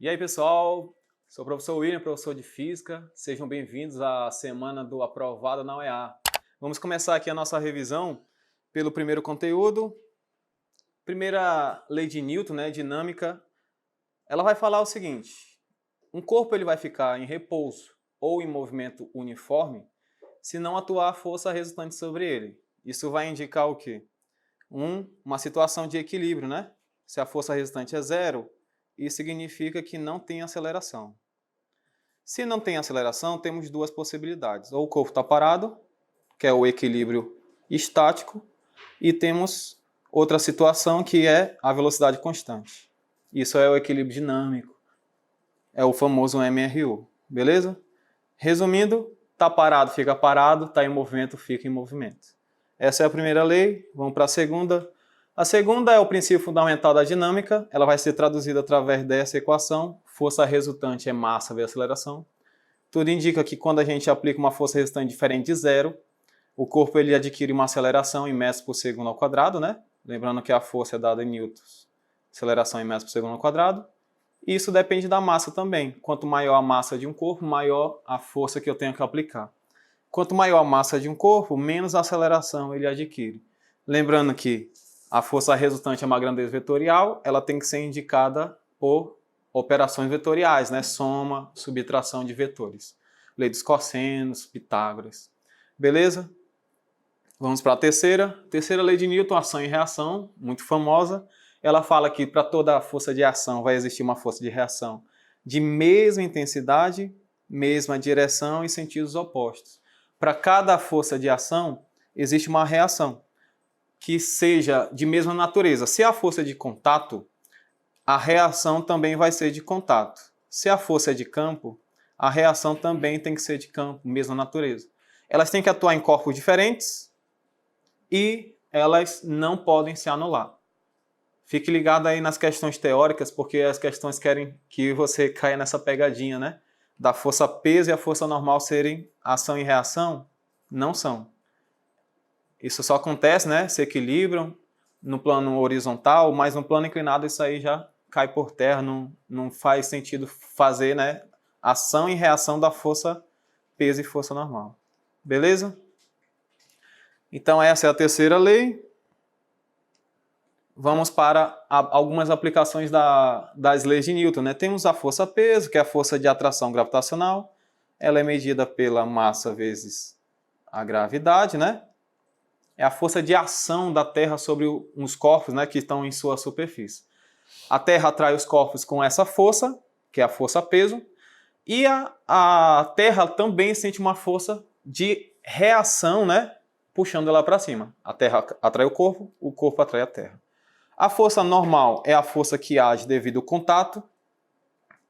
E aí, pessoal? Sou o professor William, professor de Física. Sejam bem-vindos à semana do Aprovado na UEA. Vamos começar aqui a nossa revisão pelo primeiro conteúdo. Primeira lei de Newton, né, dinâmica. Ela vai falar o seguinte: um corpo ele vai ficar em repouso ou em movimento uniforme se não atuar a força resultante sobre ele. Isso vai indicar o quê? Uma situação de equilíbrio, né? Se a força resultante é zero, isso significa que não tem aceleração. Se não tem aceleração, temos duas possibilidades. Ou o corpo está parado, que é o equilíbrio estático, e temos outra situação que é a velocidade constante. Isso é o equilíbrio dinâmico. É o famoso MRU. Beleza? Resumindo, está parado, fica parado, está em movimento, fica em movimento. Essa é a primeira lei. Vamos para a segunda. A segunda é o princípio fundamental da dinâmica. Ela vai ser traduzida através dessa equação. Força resultante é massa vezes aceleração. Tudo indica que quando a gente aplica uma força resultante diferente de zero, o corpo ele adquire uma aceleração em metros por segundo ao quadrado, né? Lembrando que a força é dada em newtons. Aceleração em metros por segundo ao quadrado. E isso depende da massa também. Quanto maior a massa de um corpo, maior a força que eu tenho que aplicar. Quanto maior a massa de um corpo, menos aceleração ele adquire. Lembrando que a força resultante é uma grandeza vetorial, ela tem que ser indicada por operações vetoriais, né? Soma, subtração de vetores. Lei dos cossenos, Pitágoras. Beleza? Vamos para a terceira. Terceira lei de Newton, ação e reação, muito famosa. Ela fala que para toda força de ação vai existir uma força de reação de mesma intensidade, mesma direção e sentidos opostos. Para cada força de ação, existe uma reação que seja de mesma natureza. Se a força é de contato, a reação também vai ser de contato. Se a força é de campo, a reação também tem que ser de campo, mesma natureza. Elas têm que atuar em corpos diferentes e elas não podem se anular. Fique ligado aí nas questões teóricas, porque as questões querem que você caia nessa pegadinha, né? Da força peso e a força normal serem ação e reação. Não são. Isso só acontece, né? Se equilibram no plano horizontal, mas no plano inclinado isso aí já cai por terra, não faz sentido fazer, né? Ação e reação da força peso e força normal. Beleza? Então essa é a terceira lei. Vamos para algumas aplicações das leis de Newton, né? Temos a força-peso, que é a força de atração gravitacional. Ela é medida pela massa vezes a gravidade, né? É a força de ação da Terra sobre os corpos, né, que estão em sua superfície. A Terra atrai os corpos com essa força, que é a força-peso, e a Terra também sente uma força de reação, né, puxando ela para cima. A Terra atrai o corpo atrai a Terra. A força normal é a força que age devido ao contato.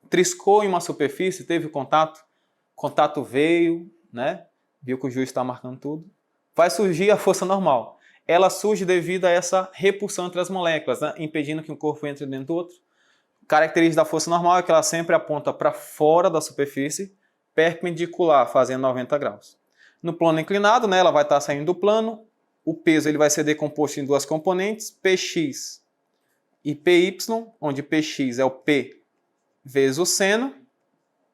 Triscou em uma superfície, teve contato veio, né? Viu que o juiz está marcando tudo. Vai surgir a força normal. Ela surge devido a essa repulsão entre as moléculas, né? Impedindo que um corpo entre dentro do outro. Característica da força normal é que ela sempre aponta para fora da superfície, perpendicular, fazendo 90 graus. No plano inclinado, né, ela vai estar saindo do plano. O peso ele vai ser decomposto em duas componentes, Px e Py, onde Px é o P vezes o seno.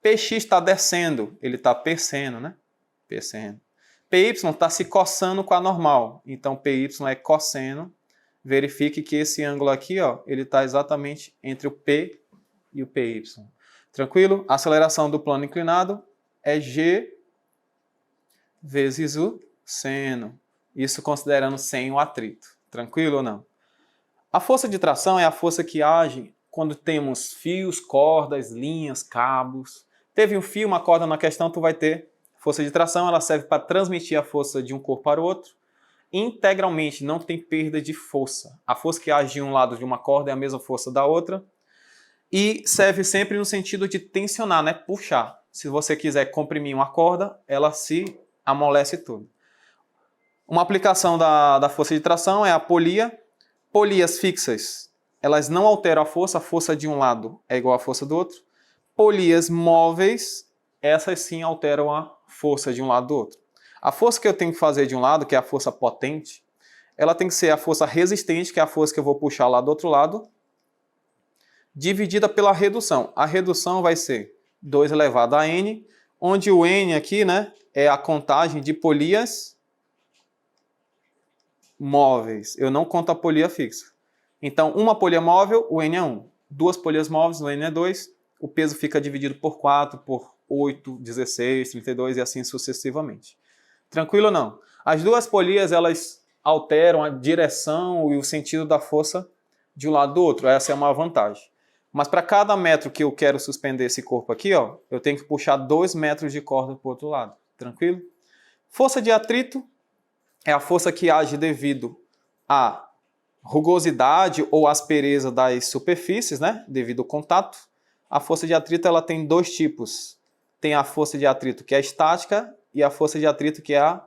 Px está descendo, ele está perseno, né? Perseno. Py está se coçando com a normal, então Py é cosseno. Verifique que esse ângulo aqui, ó, ele está exatamente entre o P e o Py. Tranquilo? A aceleração do plano inclinado é G vezes o seno. Isso considerando sem o atrito. Tranquilo ou não? A força de tração é a força que age quando temos fios, cordas, linhas, cabos. Teve um fio, uma corda na questão, tu vai ter força de tração, ela serve para transmitir a força de um corpo para o outro. Integralmente, não tem perda de força. A força que age de um lado de uma corda é a mesma força da outra. E serve sempre no sentido de tensionar, né? Puxar. Se você quiser comprimir uma corda, ela se amolece tudo. Uma aplicação da força de tração é a polia. Polias fixas, elas não alteram a força de um lado é igual à força do outro. Polias móveis, essas sim alteram a força de um lado do outro. A força que eu tenho que fazer de um lado, que é a força potente, ela tem que ser a força resistente, que é a força que eu vou puxar lá do outro lado, dividida pela redução. A redução vai ser 2 elevado a n, onde o n aqui, né, é a contagem de polias móveis. Eu não conto a polia fixa. Então, uma polia móvel, o n é 1. 2 polias móveis, o n é 2. O peso fica dividido por 4, por 8, 16, 32 e assim sucessivamente. Tranquilo ou não? As duas polias, elas alteram a direção e o sentido da força de um lado do outro. Essa é uma vantagem. Mas para cada metro que eu quero suspender esse corpo aqui, ó, eu tenho que puxar 2 metros de corda para o outro lado. Tranquilo? Força de atrito é a força que age devido à rugosidade ou aspereza das superfícies, né? Devido ao contato. A força de atrito ela tem 2 tipos. Tem a força de atrito que é estática e a força de atrito que é a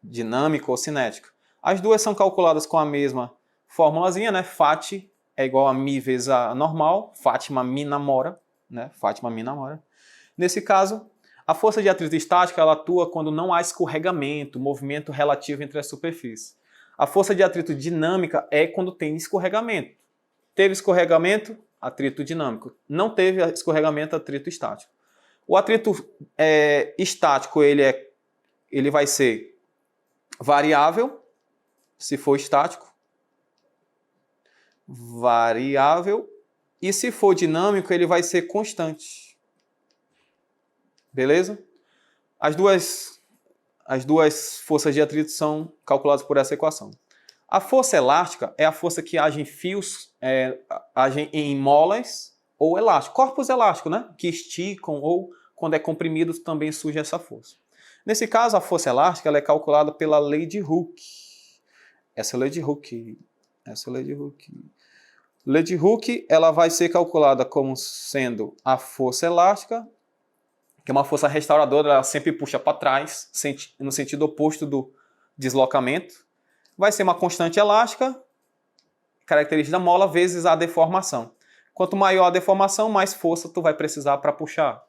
dinâmica ou cinética. As duas são calculadas com a mesma formulazinha, né? Φ é igual a mi vezes a normal. Fátima me namora, né? Fátima me namora. Nesse caso, a força de atrito estática ela atua quando não há escorregamento, movimento relativo entre as superfícies. A força de atrito dinâmica é quando tem escorregamento. Teve escorregamento, atrito dinâmico. Não teve escorregamento, atrito estático. O atrito estático ele vai ser variável, se for estático. Variável. E se for dinâmico, ele vai ser constante. Beleza? As duas forças de atrito são calculadas por essa equação. A força elástica é a força que age em fios, age em molas ou elásticos. Corpos elásticos, né? Que esticam ou quando é comprimido também surge essa força. Nesse caso, a força elástica ela é calculada pela lei de Hooke. Essa é a lei de Hooke. Lei de Hooke ela vai ser calculada como sendo a força elástica, que é uma força restauradora, ela sempre puxa para trás, no sentido oposto do deslocamento. Vai ser uma constante elástica, característica da mola, vezes a deformação. Quanto maior a deformação, mais força tu vai precisar para puxar.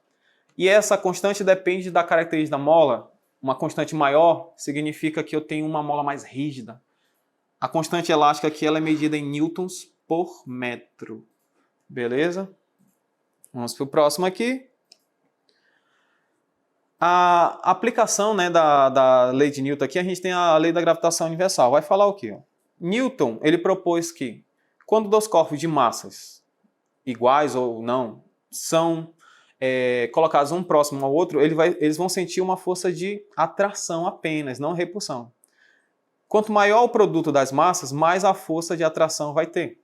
E essa constante depende da característica da mola. Uma constante maior significa que eu tenho uma mola mais rígida. A constante elástica aqui ela é medida em newtons por metro. Beleza? Vamos para o próximo aqui. A aplicação, né, da lei de Newton aqui, a gente tem a lei da gravitação universal. Vai falar o quê? Ó? Newton ele propôs que quando dois corpos de massas iguais ou não são colocados um próximo ao outro, eles vão sentir uma força de atração apenas, não repulsão. Quanto maior o produto das massas, mais a força de atração vai ter.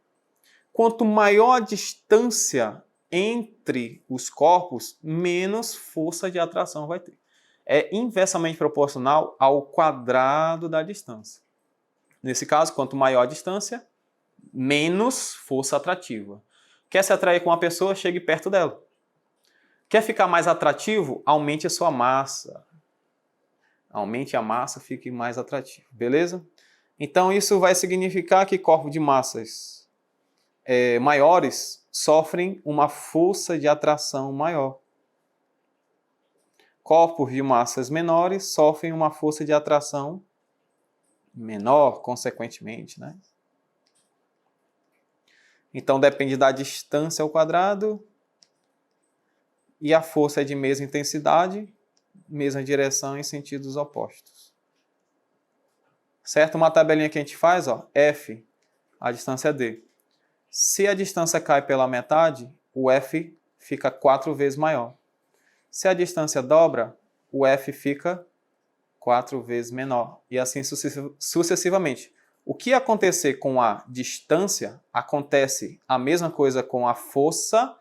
Quanto maior a distância entre os corpos, menos força de atração vai ter. É inversamente proporcional ao quadrado da distância. Nesse caso, quanto maior a distância, menos força atrativa. Quer se atrair com uma pessoa, chegue perto dela. Quer ficar mais atrativo? Aumente a sua massa. Aumente a massa, fique mais atrativo. Beleza? Então, isso vai significar que corpos de massas maiores sofrem uma força de atração maior. Corpos de massas menores sofrem uma força de atração menor, consequentemente, né? Então, depende da distância ao quadrado e a força é de mesma intensidade, mesma direção em sentidos opostos. Certo? Uma tabelinha que a gente faz, ó, F, a distância é D. Se a distância cai pela metade, o F fica 4 vezes maior. Se a distância dobra, o F fica 4 vezes menor. E assim sucessivamente. O que acontecer com a distância, acontece a mesma coisa com a força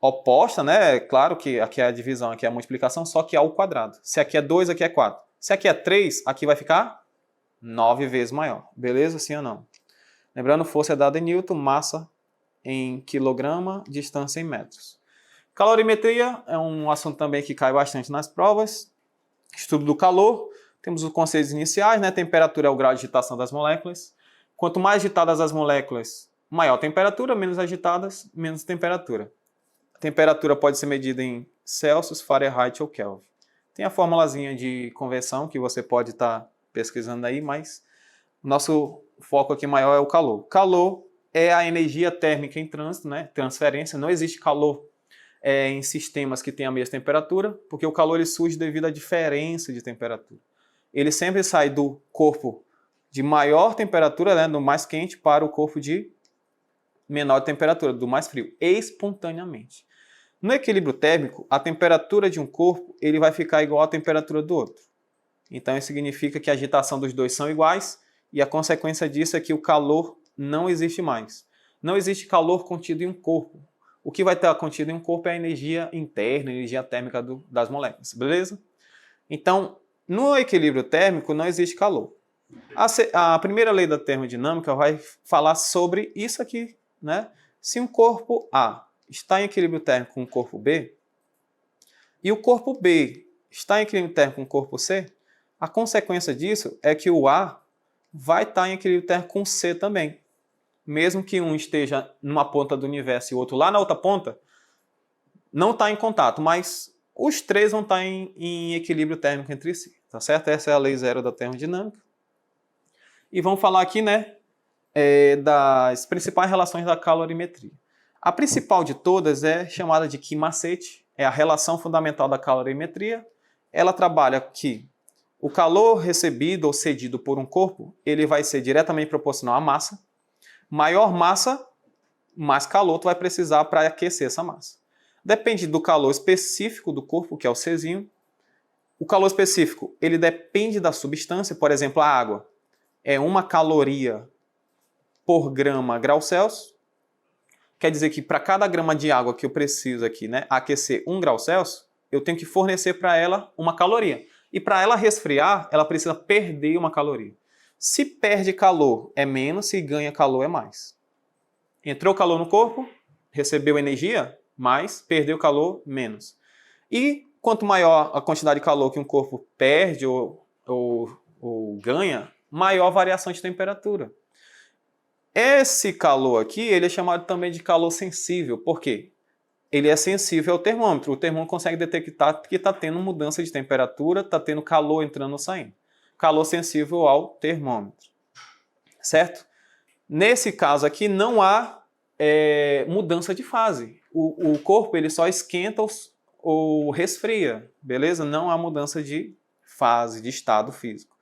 oposta, né? Claro que aqui é a divisão, aqui é a multiplicação, só que ao quadrado. Se aqui é 2, aqui é 4. Se aqui é 3, aqui vai ficar 9 vezes maior. Beleza? Sim ou não? Lembrando, força é dada em Newton, massa em quilograma, distância em metros. Calorimetria é um assunto também que cai bastante nas provas. Estudo do calor. Temos os conceitos iniciais, né? Temperatura é o grau de agitação das moléculas. Quanto mais agitadas as moléculas, maior temperatura, menos agitadas, menos temperatura. A temperatura pode ser medida em Celsius, Fahrenheit ou Kelvin. Tem a formulazinha de conversão que você pode estar pesquisando aí, mas nosso foco aqui maior é o calor. Calor é a energia térmica em trânsito, né? Transferência. Não existe calor em sistemas que têm a mesma temperatura, porque o calor ele surge devido à diferença de temperatura. Ele sempre sai do corpo de maior temperatura, né, do mais quente, para o corpo de menor temperatura, do mais frio, espontaneamente. No equilíbrio térmico, a temperatura de um corpo ele vai ficar igual à temperatura do outro. Então, isso significa que a agitação dos dois são iguais e a consequência disso é que o calor não existe mais. Não existe calor contido em um corpo. O que vai estar contido em um corpo é a energia interna, a energia térmica das moléculas, beleza? Então, no equilíbrio térmico não existe calor. A primeira lei da termodinâmica vai falar sobre isso aqui, né? Se um corpo A está em equilíbrio térmico com o corpo B e o corpo B está em equilíbrio térmico com o corpo C, a consequência disso é que o A vai estar em equilíbrio térmico com o C também. Mesmo que um esteja numa ponta do universo e o outro lá na outra ponta, não está em contato, mas os três vão estar em equilíbrio térmico entre si, tá certo? Essa é a lei zero da termodinâmica. E vamos falar aqui, né, das principais relações da calorimetria. A principal de todas é chamada de Ki-macete, é a relação fundamental da calorimetria. Ela trabalha que o calor recebido ou cedido por um corpo, ele vai ser diretamente proporcional à massa. Maior massa, mais calor tu vai precisar para aquecer essa massa. Depende do calor específico do corpo, que é o Czinho. O calor específico, ele depende da substância, por exemplo, a água. É 1 caloria por grama grau Celsius. Quer dizer que para cada grama de água que eu preciso aqui, né, aquecer 1 grau Celsius, eu tenho que fornecer para ela 1 caloria. E para ela resfriar, ela precisa perder 1 caloria. Se perde calor é menos, se ganha calor é mais. Entrou calor no corpo, recebeu energia, mais, perdeu calor, menos. E quanto maior a quantidade de calor que um corpo perde ou ganha, maior a variação de temperatura. Esse calor aqui, ele é chamado também de calor sensível. Por quê? Ele é sensível ao termômetro. O termômetro consegue detectar que está tendo mudança de temperatura, está tendo calor entrando ou saindo. Calor sensível ao termômetro. Certo? Nesse caso aqui, não há mudança de fase. O corpo ele só esquenta ou resfria, beleza? Não há mudança de fase, de estado físico.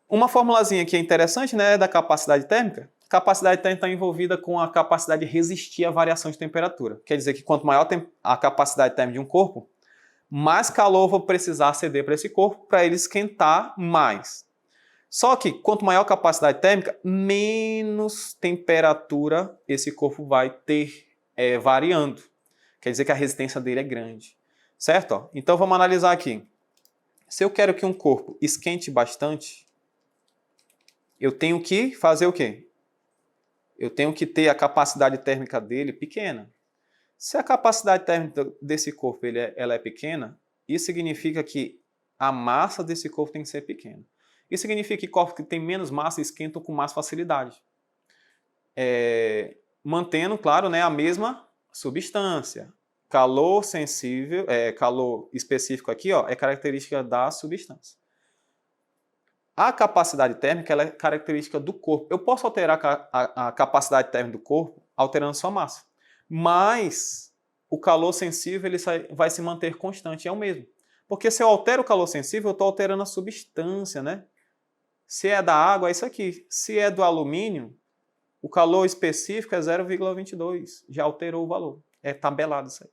Uma formulazinha que é interessante, né, da capacidade térmica. Capacidade térmica está envolvida com a capacidade de resistir à variação de temperatura. Quer dizer que quanto maior a capacidade térmica de um corpo, mais calor eu vou precisar ceder para esse corpo para ele esquentar mais. Só que quanto maior a capacidade térmica, menos temperatura esse corpo vai ter variando. Quer dizer que a resistência dele é grande. Certo? Então vamos analisar aqui. Se eu quero que um corpo esquente bastante, eu tenho que fazer o quê? Eu tenho que ter a capacidade térmica dele pequena. Se a capacidade térmica desse corpo ela é pequena, isso significa que a massa desse corpo tem que ser pequena. Isso significa que corpos que têm menos massa esquentam com mais facilidade. Mantendo, claro, né, a mesma substância. Calor sensível, calor específico aqui, ó, é característica da substância. A capacidade térmica ela é característica do corpo. Eu posso alterar a capacidade térmica do corpo alterando sua massa. Mas o calor sensível ele vai se manter constante, é o mesmo. Porque se eu altero o calor sensível, eu estou alterando a substância, né? Se é da água, é isso aqui. Se é do alumínio, o calor específico é 0,22. Já alterou o valor. É tabelado isso aí.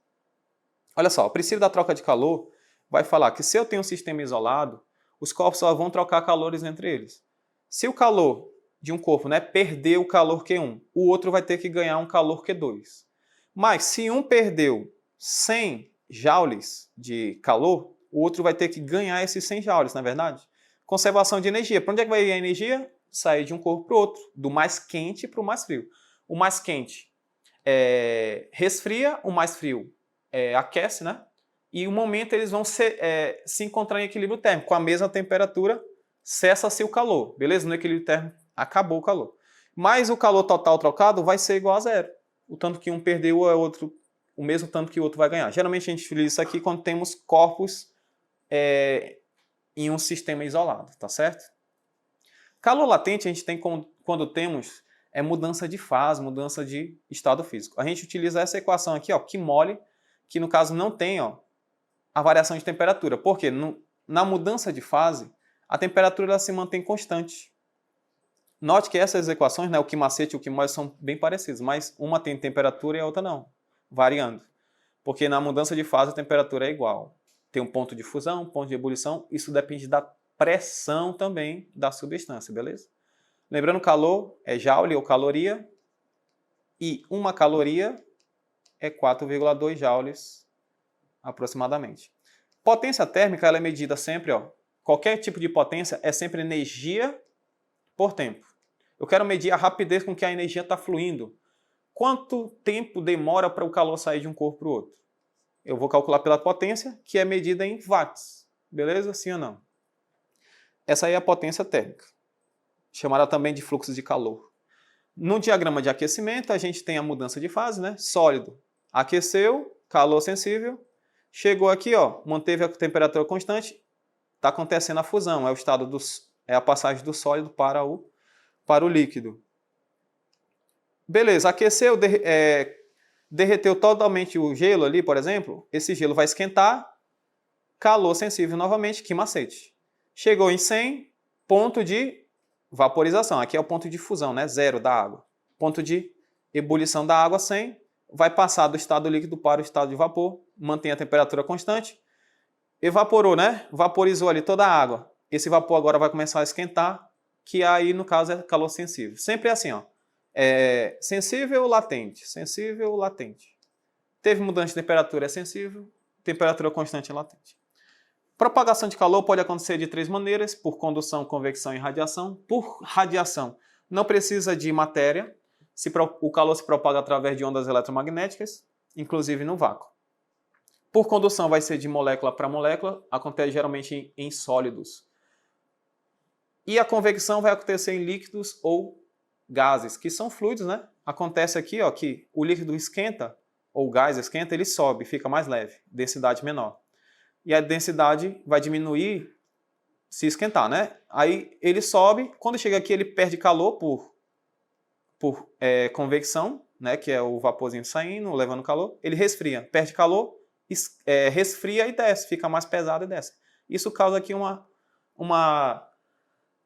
Olha só, o princípio da troca de calor vai falar que se eu tenho um sistema isolado, os corpos só vão trocar calores entre eles. Se o calor de um corpo, né, perder o calor Q1, o outro vai ter que ganhar um calor Q2. Mas se um perdeu 100 joules de calor, o outro vai ter que ganhar esses 100 joules, não é verdade? Conservação de energia. Para onde é que vai ir a energia? Sair de um corpo para o outro, do mais quente para o mais frio. O mais quente resfria, o mais frio aquece, né? E no momento eles vão se encontrar em equilíbrio térmico. Com a mesma temperatura, cessa-se o calor. Beleza? No equilíbrio térmico, acabou o calor. Mas o calor total trocado vai ser igual a zero. O tanto que um perdeu é o mesmo tanto que o outro vai ganhar. Geralmente a gente utiliza isso aqui quando temos corpos em um sistema isolado, tá certo? Calor latente a gente tem quando temos é mudança de fase, mudança de estado físico. A gente utiliza essa equação aqui, ó, Q mole, que no caso não tem, ó, a variação de temperatura. Por quê? Na mudança de fase, a temperatura ela se mantém constante. Note que essas equações, né, o Q macete e o Q mole são bem parecidos, mas uma tem temperatura e a outra não, variando. Porque na mudança de fase a temperatura é igual. Tem um ponto de fusão, um ponto de ebulição, isso depende da pressão também da substância, beleza? Lembrando, calor é joule ou caloria, e uma caloria é 4,2 joules aproximadamente. Potência térmica ela é medida sempre, ó, qualquer tipo de potência é sempre energia por tempo. Eu quero medir a rapidez com que a energia está fluindo. Quanto tempo demora para o calor sair de um corpo para o outro? Eu vou calcular pela potência, que é medida em watts. Beleza? Sim ou não? Essa aí é a potência térmica, chamada também de fluxo de calor. No diagrama de aquecimento, a gente tem a mudança de fase, né? Sólido. Aqueceu, calor sensível. Chegou aqui, ó, manteve a temperatura constante. Está acontecendo a fusão, é a passagem do sólido para o líquido. Beleza, aqueceu, derreteu totalmente o gelo ali, por exemplo. Esse gelo vai esquentar, calor sensível novamente, Q macete. Chegou em 100, ponto de vaporização. Aqui é o ponto de fusão, né? 0 da água. Ponto de ebulição da água, 100. Vai passar do estado líquido para o estado de vapor, mantém a temperatura constante. Evaporou, né? Vaporizou ali toda a água. Esse vapor agora vai começar a esquentar, que aí no caso é calor sensível. Sempre é assim, ó. Sensível, latente. Sensível, latente. Teve mudança de temperatura, é sensível. Temperatura constante é latente. Propagação de calor pode acontecer de 3 maneiras: por condução, convecção e radiação. Por radiação, não precisa de matéria. O calor se propaga através de ondas eletromagnéticas, inclusive no vácuo. Por condução vai ser de molécula para molécula, acontece geralmente em sólidos. E a convecção vai acontecer em líquidos ou gases, que são fluidos, né? Acontece aqui, ó, que o líquido esquenta, ou o gás esquenta, ele sobe, fica mais leve, densidade menor. E a densidade vai diminuir se esquentar, né? Aí ele sobe, quando chega aqui ele perde calor por convecção, né? Que é o vaporzinho saindo, levando calor. Ele resfria, perde calor, resfria e desce, fica mais pesado e desce. Isso causa aqui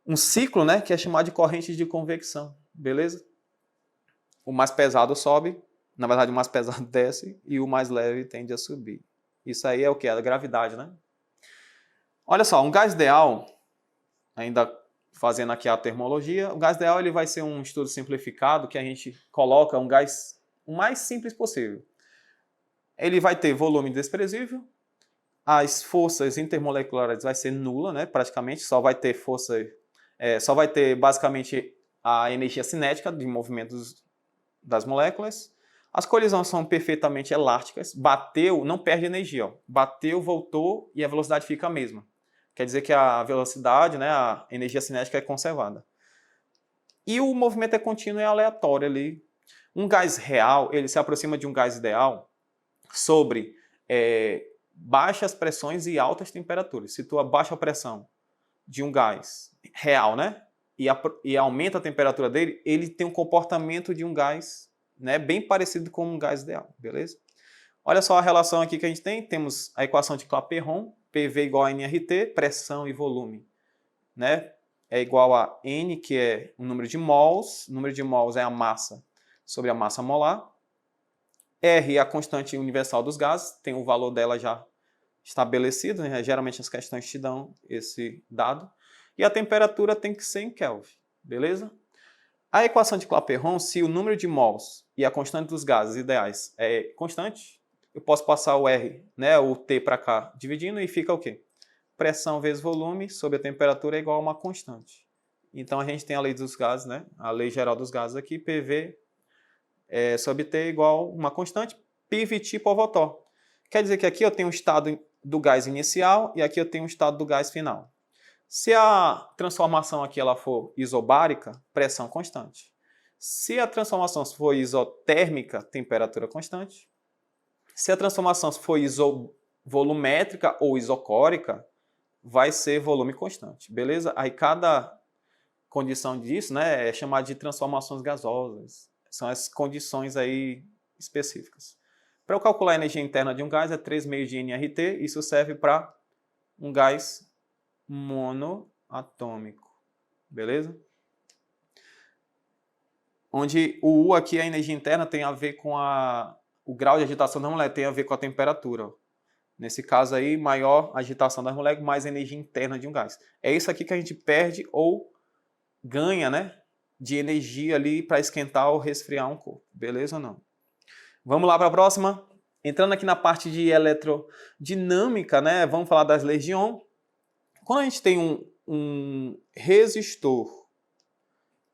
um ciclo, né, que é chamado de corrente de convecção, beleza? O mais pesado sobe, na verdade o mais pesado desce e o mais leve tende a subir. Isso aí é o que? A gravidade, né? Olha só, um gás ideal, ainda fazendo aqui a termologia, o gás ideal ele vai ser um estudo simplificado que a gente coloca um gás o mais simples possível. Ele vai ter volume desprezível, as forças intermoleculares vai ser nula, né, praticamente, só vai ter força, só vai ter basicamente a energia cinética de movimentos das moléculas. As colisões são perfeitamente elásticas, bateu, não perde energia, ó. Bateu, voltou e a velocidade fica a mesma. Quer dizer que a velocidade, né, a energia cinética é conservada. E o movimento é contínuo e aleatório ali. Um gás real, ele se aproxima de um gás ideal sobre baixas pressões e altas temperaturas. Se tu abaixa a pressão de um gás real, né, e aumenta a temperatura dele, ele tem um comportamento de um gás, né, bem parecido com um gás ideal, beleza? Olha só a relação aqui que a gente tem. Temos a equação de Clapeyron, PV igual a nRT, pressão e volume, né? É igual a N, que é o número de mols. O número de mols é a massa sobre a massa molar. R é a constante universal dos gases, tem o valor dela já estabelecido, né? Geralmente as questões te dão esse dado. E a temperatura tem que ser em Kelvin, beleza? A equação de Clapeyron, se o número de mols e a constante dos gases ideais é constante, eu posso passar o R, né, o T para cá, dividindo, e fica o quê? Pressão vezes volume sobre a temperatura é igual a uma constante. Então a gente tem a lei dos gases, né? A lei geral dos gases aqui, PV sobre T é igual a uma constante, π/T por Votó. Quer dizer que aqui eu tenho o estado do gás inicial e aqui eu tenho o estado do gás final. Se a transformação aqui ela for isobárica, pressão constante. Se a transformação for isotérmica, temperatura constante. Se a transformação for isovolumétrica ou isocórica, vai ser volume constante, beleza? Aí cada condição disso, né, é chamado de transformações gasosas. São as condições aí específicas. Para eu calcular a energia interna de um gás é 3,5 de nRT. Isso serve para um gás monoatômico. Beleza? Onde o U aqui, a energia interna, tem a ver com o grau de agitação da molécula, tem a ver com a temperatura. Nesse caso aí, maior agitação das moléculas, mais energia interna de um gás. É isso aqui que a gente perde ou ganha, né, de energia ali para esquentar ou resfriar um corpo. Beleza ou não? Vamos lá para a próxima. Entrando aqui na parte de eletrodinâmica, né, vamos falar das leis de Ohm. Quando a gente tem um resistor,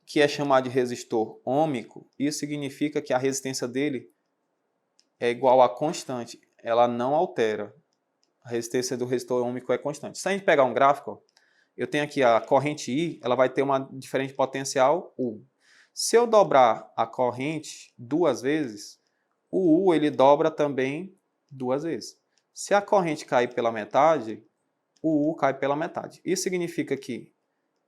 que é chamado de resistor ôhmico, isso significa que a resistência dele é igual a constante. Ela não altera. A resistência do resistor ôhmico é constante. Se a gente pegar um gráfico, ó, eu tenho aqui a corrente I, ela vai ter uma diferente potencial U. Se eu dobrar a corrente 2 vezes, o U ele dobra também 2 vezes. Se a corrente cair pela metade, o U cai pela metade. Isso significa que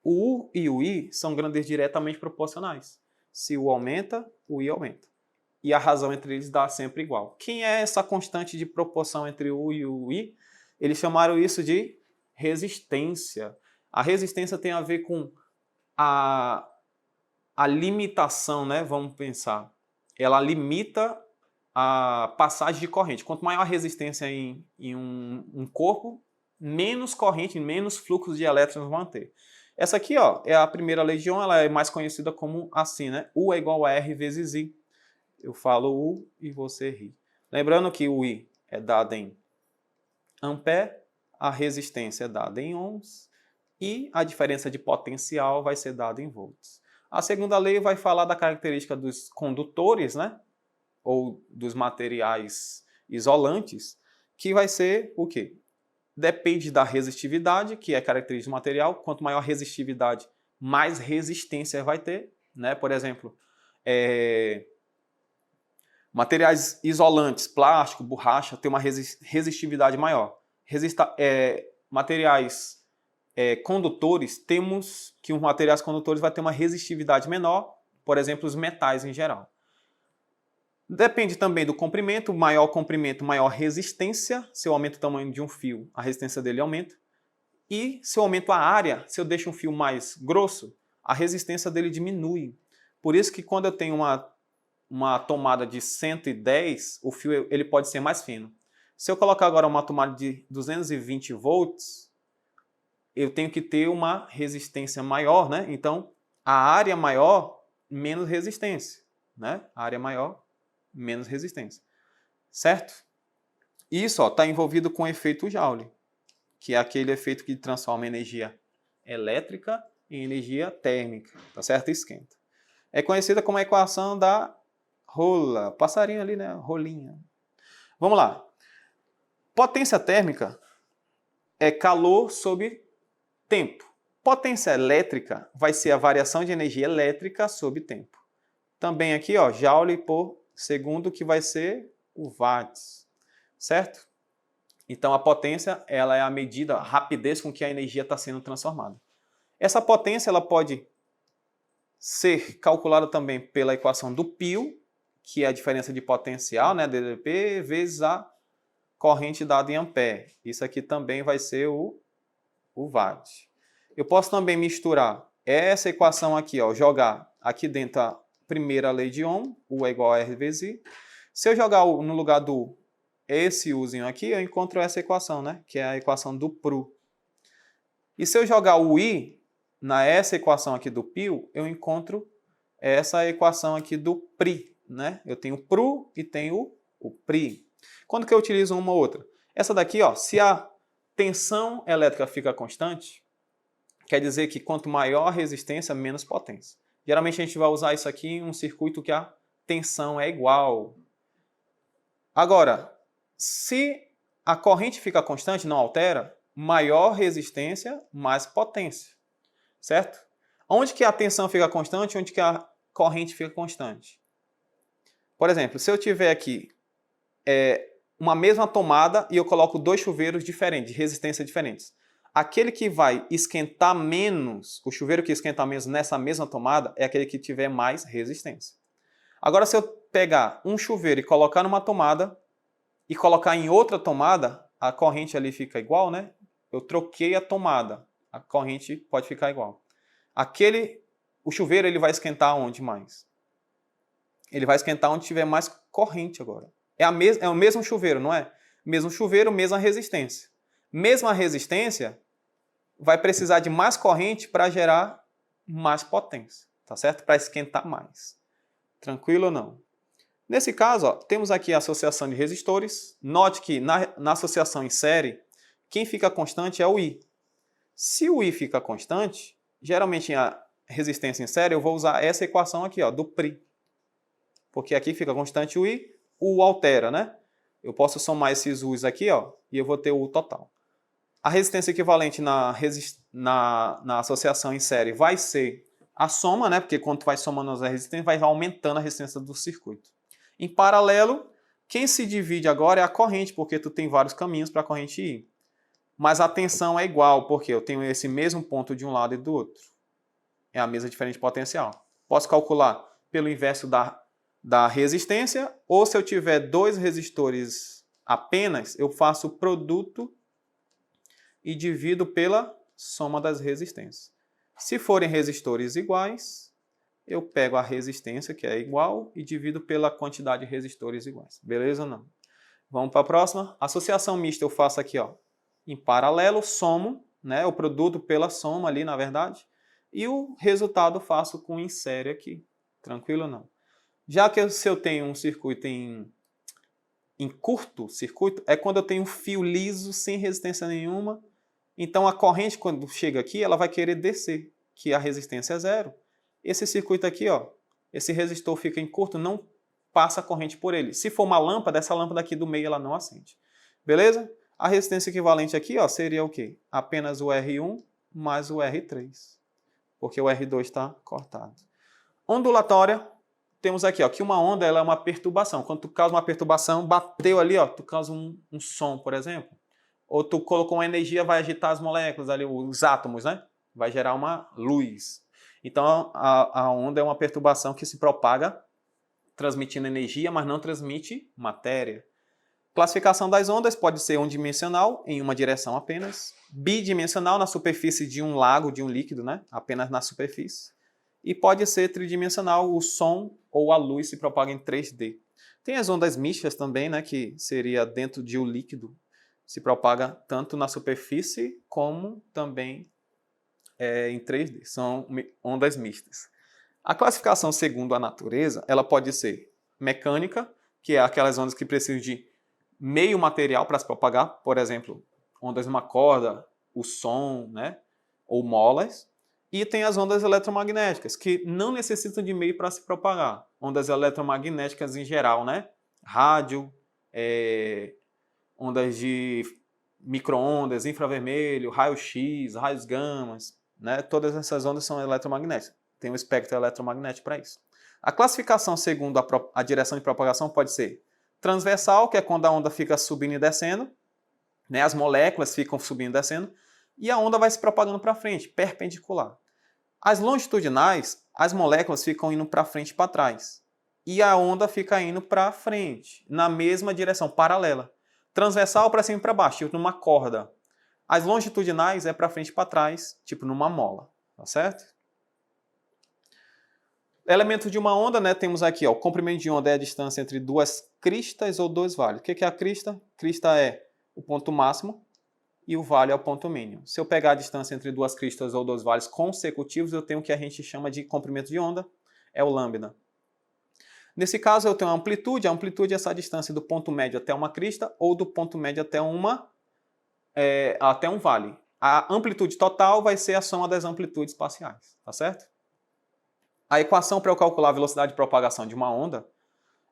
o U e o I são grandezas diretamente proporcionais. Se o U aumenta, o I aumenta. E a razão entre eles dá sempre igual. Quem é essa constante de proporção entre o U e o I? Eles chamaram isso de resistência. A resistência tem a ver com a limitação, né? Vamos pensar. Ela limita a passagem de corrente. Quanto maior a resistência em um corpo, menos corrente, menos fluxo de elétrons vão ter. Essa aqui, ó, é a primeira lei de Ohm, ela é mais conhecida como assim, né? U é igual a R vezes I. Eu falo U e você ri. Lembrando que o I é dado em ampere, a resistência é dada em ohms e a diferença de potencial vai ser dada em volts. A segunda lei vai falar da característica dos condutores, né? Ou dos materiais isolantes, que vai ser o quê? Depende da resistividade, que é característica do material. Quanto maior a resistividade, mais resistência vai ter, né? Por exemplo, materiais isolantes, plástico, borracha, tem uma resistividade maior. Materiais condutores, temos que os materiais condutores vai ter uma resistividade menor, por exemplo, os metais em geral. Depende também do comprimento, maior comprimento, maior resistência. Se eu aumento o tamanho de um fio, a resistência dele aumenta. E se eu aumento a área, se eu deixo um fio mais grosso, a resistência dele diminui. Por isso que quando eu tenho uma tomada de 110, o fio ele pode ser mais fino. Se eu colocar agora uma tomada de 220 volts, eu tenho que ter uma resistência maior, né? Então, a área maior, menos resistência, né? A área maior, menos resistência. Certo? Isso está envolvido com o efeito Joule, que é aquele efeito que transforma energia elétrica em energia térmica, tá certo? Esquenta. É conhecida como a equação da rola, passarinho ali, né? Rolinha. Vamos lá. Potência térmica é calor sobre tempo. Potência elétrica vai ser a variação de energia elétrica sobre tempo. Também aqui, ó, Joule por segundo, que vai ser o watts, certo? Então a potência ela é a medida, a rapidez com que a energia está sendo transformada. Essa potência ela pode ser calculada também pela equação do π, que é a diferença de potencial, né, dP, vezes a corrente dada em ampere. Isso aqui também vai ser o watt. Eu posso também misturar essa equação aqui, ó, jogar aqui dentro a primeira lei de Ohm, U é igual a R vezes I. Se eu jogar no lugar do esse Uzinho aqui, eu encontro essa equação, né, que é a equação do π. E se eu jogar o I nessa equação aqui do π, eu encontro essa equação aqui do π, né? Eu tenho π e tenho o π. Quando que eu utilizo uma ou outra? Essa daqui, ó, se a tensão elétrica fica constante, quer dizer que quanto maior a resistência, menos potência. Geralmente a gente vai usar isso aqui em um circuito que a tensão é igual. Agora, se a corrente fica constante, não altera, maior resistência, mais potência. Certo? Onde que a tensão fica constante, onde que a corrente fica constante? Por exemplo, se eu tiver aqui uma mesma tomada e eu coloco dois chuveiros diferentes, de resistência diferentes. Aquele que vai esquentar menos, o chuveiro que esquenta menos nessa mesma tomada, é aquele que tiver mais resistência. Agora, se eu pegar um chuveiro e colocar numa tomada e colocar em outra tomada, a corrente ali fica igual, né? Eu troquei a tomada, a corrente pode ficar igual. O chuveiro ele vai esquentar onde mais? Ele vai esquentar onde tiver mais corrente agora. É o mesmo chuveiro, não é? Mesmo chuveiro, mesma resistência. Mesma resistência vai precisar de mais corrente para gerar mais potência, tá certo? Para esquentar mais. Tranquilo ou não? Nesse caso, ó, temos aqui a associação de resistores. Note que na associação em série, quem fica constante é o I. Se o I fica constante, geralmente a resistência em série, eu vou usar essa equação aqui, ó, do PRI. Porque aqui fica constante o I, o U altera, né? Eu posso somar esses U's aqui, ó, e eu vou ter o U total. A resistência equivalente na associação em série vai ser a soma, né? Porque quando tu vai somando as resistências, vai aumentando a resistência do circuito. Em paralelo, quem se divide agora é a corrente, porque tu tem vários caminhos para a corrente ir. Mas a tensão é igual, porque eu tenho esse mesmo ponto de um lado e do outro. É a mesma diferença de potencial. Posso calcular pelo inverso da resistência, ou se eu tiver dois resistores apenas, eu faço o produto e divido pela soma das resistências. Se forem resistores iguais, eu pego a resistência, que é igual, e divido pela quantidade de resistores iguais. Beleza ou não? Vamos para a próxima. Associação mista eu faço aqui, ó, em paralelo, somo, né, o produto pela soma ali, na verdade, e o resultado eu faço com em série aqui. Tranquilo ou não? Já que se eu tenho um circuito em curto circuito, é quando eu tenho um fio liso, sem resistência nenhuma. Então a corrente, quando chega aqui, ela vai querer descer, que a resistência é zero. Esse circuito aqui, ó, esse resistor fica em curto, não passa a corrente por ele. Se for uma lâmpada, essa lâmpada aqui do meio ela não acende. Beleza? A resistência equivalente aqui, ó, seria o quê? Apenas o R1 mais o R3, porque o R2 está cortado. Ondulatória, temos aqui, ó, que uma onda ela é uma perturbação. Quando tu causa uma perturbação, bateu ali, ó, tu causa um som, por exemplo. Ou tu colocou uma energia, vai agitar as moléculas ali, os átomos, né? Vai gerar uma luz. Então, a onda é uma perturbação que se propaga transmitindo energia, mas não transmite matéria. Classificação das ondas pode ser unidimensional, em uma direção apenas. Bidimensional, na superfície de um lago, de um líquido, né? Apenas na superfície. E pode ser tridimensional, o som ou a luz se propaga em 3D. Tem as ondas mistas também, né? Que seria dentro de um líquido. Se propaga tanto na superfície como também em 3D. São ondas mistas. A classificação segundo a natureza, ela pode ser mecânica, que é aquelas ondas que precisam de meio material para se propagar, por exemplo, ondas numa corda, o som, né? Ou molas. E tem as ondas eletromagnéticas, que não necessitam de meio para se propagar. Ondas eletromagnéticas em geral, né? Rádio, ondas de micro-ondas, infravermelho, raio-x, raios gamas, né? Todas essas ondas são eletromagnéticas. Tem um espectro eletromagnético para isso. A classificação segundo a direção de propagação pode ser transversal, que é quando a onda fica subindo e descendo, né? As moléculas ficam subindo e descendo, e a onda vai se propagando para frente, perpendicular. As longitudinais, as moléculas ficam indo para frente e para trás, e a onda fica indo para frente, na mesma direção, paralela. Transversal para cima e para baixo, tipo numa corda. As longitudinais é para frente e para trás, tipo numa mola, tá certo? Elementos de uma onda, né? Temos aqui, ó, o comprimento de onda é a distância entre duas cristas ou dois vales. O que é a crista? Crista é o ponto máximo e o vale é o ponto mínimo. Se eu pegar a distância entre duas cristas ou dois vales consecutivos, eu tenho o que a gente chama de comprimento de onda, é o lambda. Nesse caso, eu tenho a amplitude é essa distância do ponto médio até uma crista ou do ponto médio até um vale. A amplitude total vai ser a soma das amplitudes parciais, tá certo? A equação para eu calcular a velocidade de propagação de uma onda,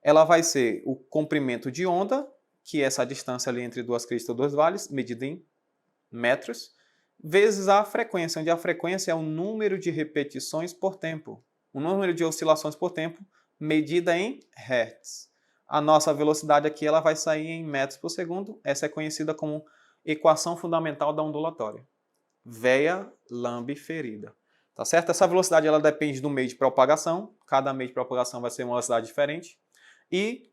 ela vai ser o comprimento de onda, que é essa distância ali entre duas cristas ou dois vales, medida em metros, vezes a frequência, onde a frequência é o número de repetições por tempo, o número de oscilações por tempo, medida em hertz. A nossa velocidade aqui ela vai sair em metros por segundo, essa é conhecida como equação fundamental da ondulatória. véia, lambe, ferida. Tá certo? Essa velocidade ela depende do meio de propagação. Cada meio de propagação vai ser uma velocidade diferente. E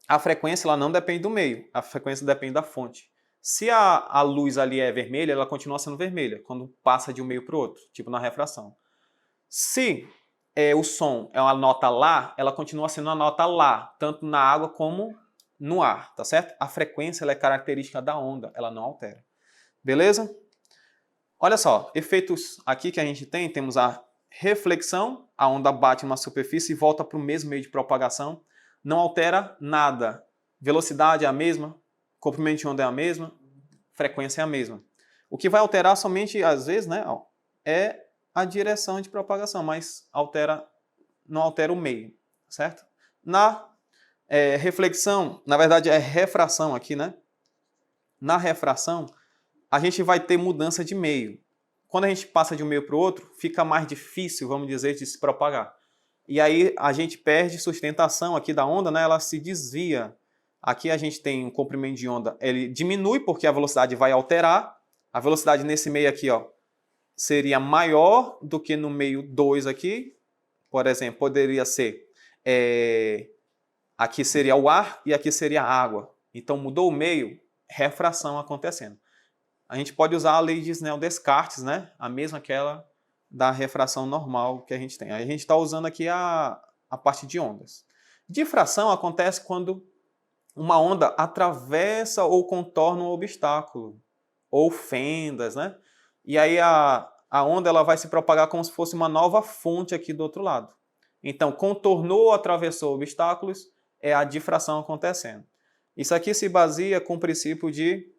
a frequência ela não depende do meio. A frequência depende da fonte. Se a luz ali é vermelha, ela continua sendo vermelha quando passa de um meio para o outro, tipo na refração. Se o som é uma nota Lá, ela continua sendo uma nota Lá, tanto na água como no ar, tá certo? A frequência ela é característica da onda, ela não altera. Beleza? Olha só, efeitos aqui que a gente tem, temos a reflexão, a onda bate numa superfície e volta para o mesmo meio de propagação, não altera nada. Velocidade é a mesma, comprimento de onda é a mesma, frequência é a mesma. O que vai alterar somente, às vezes, né, é a direção de propagação, mas não altera o meio, certo? Na reflexão, na verdade é refração aqui, né? Na refração, a gente vai ter mudança de meio. Quando a gente passa de um meio para o outro, fica mais difícil, vamos dizer, de se propagar. E aí a gente perde sustentação aqui da onda, né? Ela se desvia. Aqui a gente tem um comprimento de onda, ele diminui porque a velocidade vai alterar. A velocidade nesse meio aqui, ó, seria maior do que no meio 2 aqui. Por exemplo, poderia ser... aqui seria o ar e aqui seria a água. Então mudou o meio, refração acontecendo. A gente pode usar a lei de Snell-Descartes, né? A mesma aquela da refração normal que a gente tem. Aí a gente está usando aqui a parte de ondas. Difração acontece quando uma onda atravessa ou contorna um obstáculo, ou fendas, né? E aí a onda ela vai se propagar como se fosse uma nova fonte aqui do outro lado. Então, contornou ou atravessou obstáculos, é a difração acontecendo. Isso aqui se baseia com o princípio de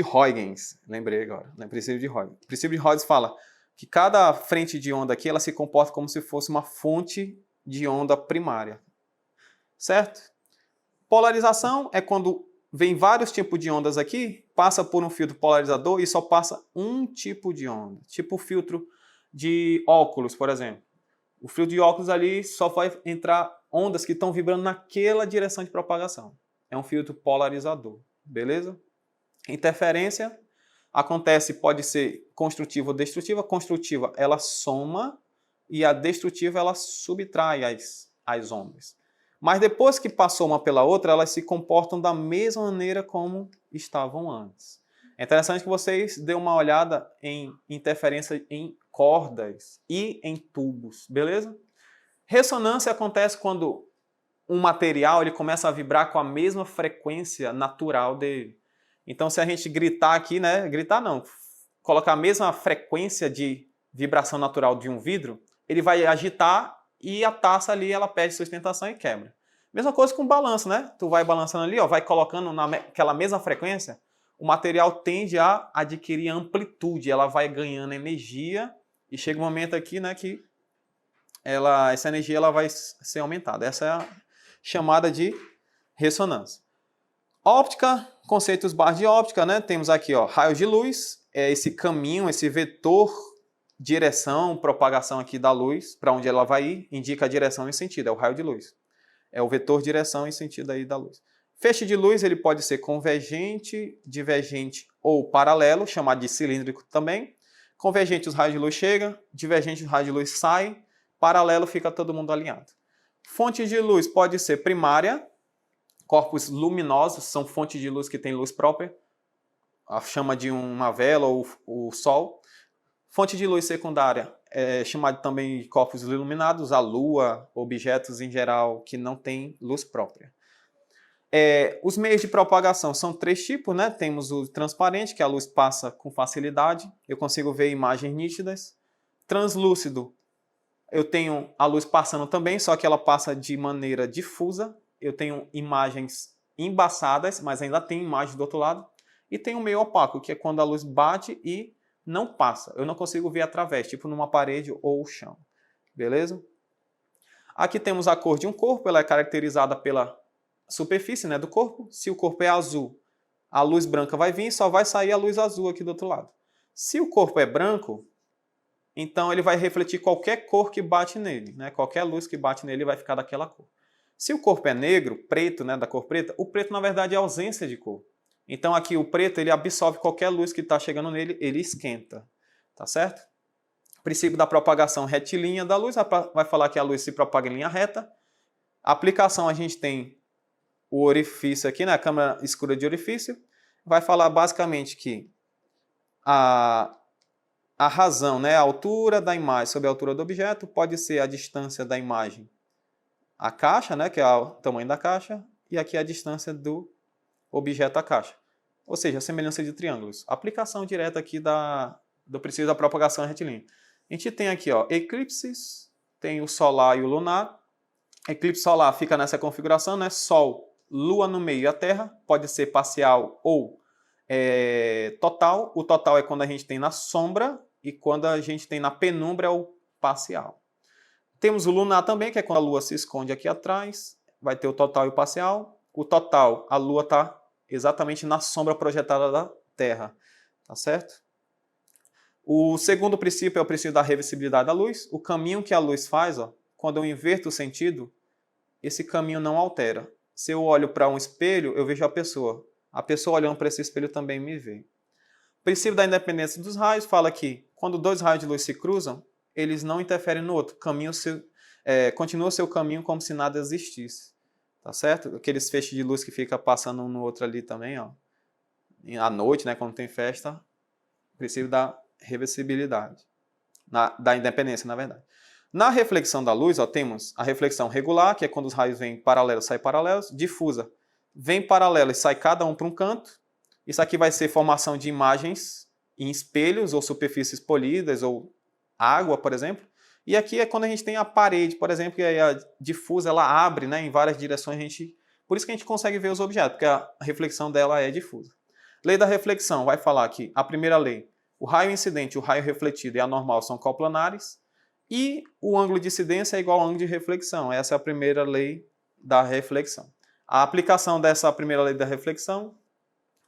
Huygens, lembrei agora, né? Princípio de Huygens. O princípio de Huygens fala que cada frente de onda aqui ela se comporta como se fosse uma fonte de onda primária, certo? Polarização é quando vem vários tipos de ondas aqui, passa por um filtro polarizador e só passa um tipo de onda, tipo o filtro de óculos, por exemplo. O filtro de óculos ali só vai entrar ondas que estão vibrando naquela direção de propagação. É um filtro polarizador, beleza? Interferência acontece, pode ser construtiva ou destrutiva. Construtiva, ela soma e a destrutiva, ela subtrai as ondas. Mas depois que passou uma pela outra, elas se comportam da mesma maneira como estavam antes. É interessante que vocês dêem uma olhada em interferência em cordas e em tubos, beleza? Ressonância acontece quando um material ele começa a vibrar com a mesma frequência natural dele. Então, se a gente gritar aqui, né? Gritar não, colocar a mesma frequência de vibração natural de um vidro, ele vai agitar e a taça ali ela perde sustentação e quebra. Mesma coisa com balanço, né? Tu vai balançando ali, ó, vai colocando naquela mesma frequência, o material tende a adquirir amplitude, ela vai ganhando energia e chega um momento aqui, né, que essa energia ela vai ser aumentada. Essa é a chamada de ressonância. Óptica, conceitos básicos de óptica, né? Temos aqui, ó, raios de luz, é esse caminho, esse vetor, direção, propagação aqui da luz, para onde ela vai ir, indica a direção e sentido, é o raio de luz. É o vetor, direção e sentido aí da luz. Feixe de luz, ele pode ser convergente, divergente ou paralelo, chamado de cilíndrico também. Convergente, os raios de luz chegam, divergente, os raios de luz saem, paralelo, fica todo mundo alinhado. Fonte de luz pode ser primária, corpos luminosos, são fontes de luz que têm luz própria, a chama de uma vela ou o sol. Fonte de luz secundária é chamada também de corpos iluminados, a lua, objetos em geral que não têm luz própria. Os meios de propagação são 3 tipos, né? Temos o transparente, que a luz passa com facilidade, eu consigo ver imagens nítidas. Translúcido, eu tenho a luz passando também, só que ela passa de maneira difusa. Eu tenho imagens embaçadas, mas ainda tem imagem do outro lado. E tem o meio opaco, que é quando a luz bate e não passa. Eu não consigo ver através, tipo numa parede ou chão. Beleza? Aqui temos a cor de um corpo, ela é caracterizada pela superfície, né, do corpo. Se o corpo é azul, a luz branca vai vir e só vai sair a luz azul aqui do outro lado. Se o corpo é branco, então ele vai refletir qualquer cor que bate nele, né? Qualquer luz que bate nele vai ficar daquela cor. Se o corpo é negro, preto, né, da cor preta, o preto na verdade é ausência de cor. Então aqui o preto ele absorve qualquer luz que está chegando nele, ele esquenta, tá certo? Princípio da propagação retilínea da luz, vai falar que a luz se propaga em linha reta. A aplicação a gente tem o orifício aqui, né, a câmara escura de orifício. Vai falar basicamente que a razão, né, a altura da imagem sobre a altura do objeto pode ser a distância da imagem à caixa, né, que é o tamanho da caixa, e aqui a distância do objeto à caixa. Ou seja, a semelhança de triângulos. Aplicação direta aqui do princípio da propagação retilínea. A gente tem aqui, ó, eclipses, tem o solar e o lunar. Eclipse solar fica nessa configuração, né? Sol, Lua no meio e a Terra. Pode ser parcial ou total. O total é quando a gente tem na sombra e quando a gente tem na penumbra é o parcial. Temos o lunar também, que é quando a Lua se esconde aqui atrás. Vai ter o total e o parcial. O total, a Lua está exatamente na sombra projetada da Terra. Tá certo? O segundo princípio é o princípio da reversibilidade da luz. O caminho que a luz faz, ó, quando eu inverto o sentido, esse caminho não altera. Se eu olho para um espelho, eu vejo a pessoa. A pessoa olhando para esse espelho também me vê. O princípio da independência dos raios fala que quando dois raios de luz se cruzam, eles não interferem no outro. Continua seu caminho como se nada existisse. Tá certo? Aqueles feixes de luz que fica passando um no outro ali também, ó. À noite, né, quando tem festa. Princípio da reversibilidade. Da independência, na verdade. Na reflexão da luz, ó, temos a reflexão regular, que é quando os raios vêm paralelos, saem paralelos. Difusa, vem paralelo e sai cada um para um canto. Isso aqui vai ser formação de imagens em espelhos ou superfícies polidas ou água, por exemplo. E aqui é quando a gente tem a parede, por exemplo, que a difusa ela abre, né, em várias direções. Por isso que a gente consegue ver os objetos, porque a reflexão dela é difusa. Lei da reflexão vai falar que a primeira lei, o raio incidente, o raio refletido e a normal são coplanares e o ângulo de incidência é igual ao ângulo de reflexão. Essa é a primeira lei da reflexão. A aplicação dessa primeira lei da reflexão,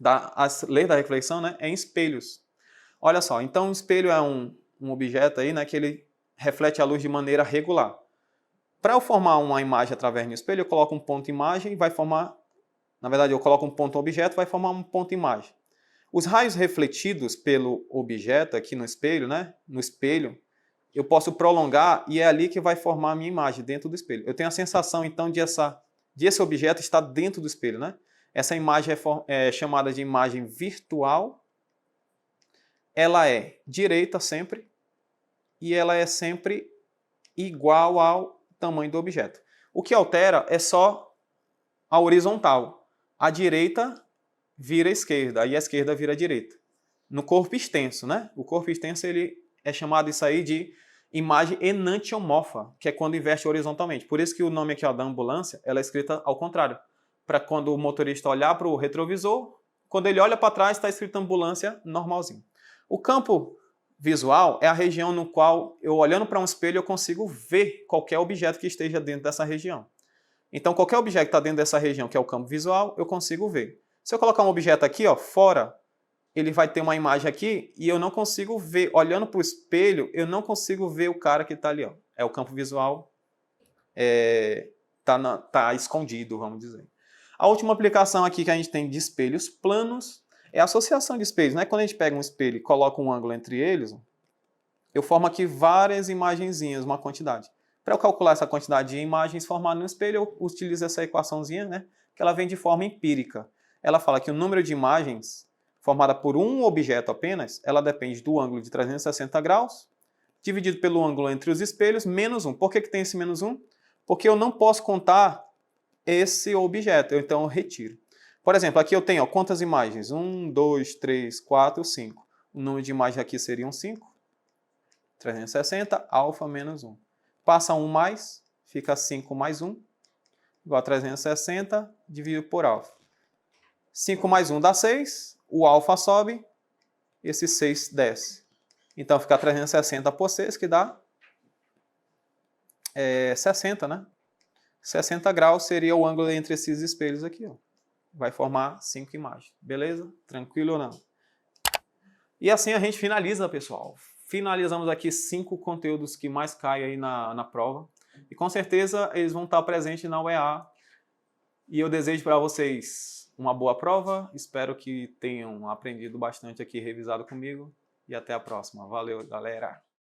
a lei da reflexão, né, é em espelhos. Olha só, então um espelho é um objeto aí, né, que ele reflete a luz de maneira regular. Para eu formar uma imagem através do espelho, eu coloco um ponto imagem e vai formar. Na verdade, eu coloco um ponto objeto, vai formar um ponto imagem. Os raios refletidos pelo objeto aqui no espelho, né? No espelho, eu posso prolongar e é ali que vai formar a minha imagem, dentro do espelho. Eu tenho a sensação, então, de esse objeto estar dentro do espelho, né? Essa imagem é chamada de imagem virtual. Ela é direita sempre e ela é sempre igual ao tamanho do objeto. O que altera é só a horizontal. A direita vira a esquerda, e a esquerda vira a direita. No corpo extenso, né? O corpo extenso ele é chamado isso aí de imagem enantiomorfa, que é quando inverte horizontalmente. Por isso que o nome aqui ó, da ambulância ela é escrita ao contrário. Para quando o motorista olhar para o retrovisor, quando ele olha para trás está escrito ambulância normalzinho. O campo visual é a região no qual eu olhando para um espelho eu consigo ver qualquer objeto que esteja dentro dessa região. Então qualquer objeto que está dentro dessa região, que é o campo visual, eu consigo ver. Se eu colocar um objeto aqui, ó, fora, ele vai ter uma imagem aqui e eu não consigo ver. Olhando para o espelho, eu não consigo ver o cara que está ali. Ó. É o campo visual, tá escondido, vamos dizer. A última aplicação aqui que a gente tem de espelhos planos é a associação de espelhos. Né? Quando a gente pega um espelho e coloca um ângulo entre eles, eu formo aqui várias imagenzinhas, uma quantidade. Para eu calcular essa quantidade de imagens formadas no espelho, eu utilizo essa equaçãozinha, né? Que ela vem de forma empírica. Ela fala que o número de imagens formada por um objeto apenas, ela depende do ângulo de 360 graus, dividido pelo ângulo entre os espelhos, menos 1. Por que tem esse menos 1? Porque eu não posso contar esse objeto, então eu retiro. Por exemplo, aqui eu tenho ó, quantas imagens? 1, 2, 3, 4, 5. O número de imagens aqui seriam 5. 360, alfa menos 1. Passa 1 mais, fica 5 mais 1, igual a 360, dividido por alfa. 5 mais 1 dá 6, o alfa sobe, esse 6 desce. Então fica 360 por 6, que dá 60, né? 60 graus seria o ângulo entre esses espelhos aqui. Ó. Vai formar 5 imagens. Beleza? Tranquilo ou não? E assim a gente finaliza, pessoal. Finalizamos aqui 5 conteúdos que mais caem aí na prova. E com certeza eles vão estar presentes na UEA. E eu desejo para vocês uma boa prova, espero que tenham aprendido bastante aqui, revisado comigo, e até a próxima. Valeu, galera!